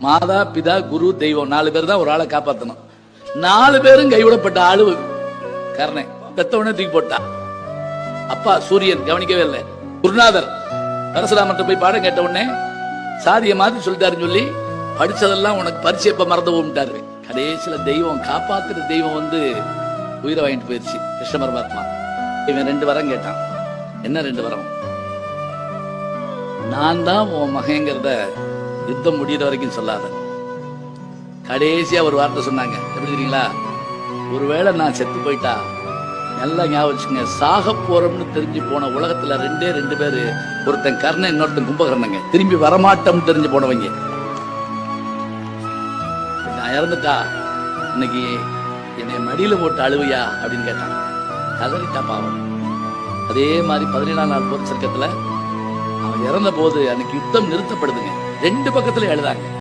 மாதா பிதா குரு தெய்வம் 4 பேர் தான் ஒரு ஆளை காப்பாற்றணும். 4 பேரும் கைவிடப்பட்ட ஆளு கர்ணன். பெத்தவனே தூக்கி போட்டா. அப்பா சூரியன் கவனிக்கவே இல்லை. குருநாதர் பரசுராமர்கிட்ட போய் பாடம் கேட்ட உடனே சாதியை மாத்தி சொல்லிட்டாருன்னு சொல்லி படிச்சதெல்லாம் உனக்கு பரிசு எப்ப மறந்து போட்டாரு. கடைசியில தெய்வம் காப்பாத்துற தெய்வம் உயிரை வாங்கிட்டு போயிடுச்சு கிருஷ்ண பரமாத்மா. இவன் 2 வரம் கேட்டான். என்ன 2 வரம்? நான் தான் உன் மகங்கிறத யுத்தம் முடிகிற வரைக்கும் சொல்லாத. கடைசியா ஒரு வார்த்தை சொன்னாங்க. எப்படி தெரியுங்களா? ஒருவேளை நான் செத்து போயிட்டா நல்லா ஞாபகம் வச்சுங்க, சாக போறோம்னு தெரிஞ்சு போன உலகத்துல 2 பேரு, ஒருத்தன் கர்ணன், இன்னொருத்தன் கும்பகர்ணங்க. திரும்பி வரமாட்டோம் தெரிஞ்சு போனவங்க. நான் இறந்துட்டா இன்னைக்கு என்னை மடியில போட்டு அழுவையா அப்படின்னு கேட்டான். கதறிட்டா பாவம். அதே மாதிரி 17ஆம் நாள் போர் சர்க்கத்துல அவன் இறந்த போது அன்னைக்கு யுத்தம் நிறுத்தப்படுதுங்க. 2 பக்கத்துல எழுதாங்க.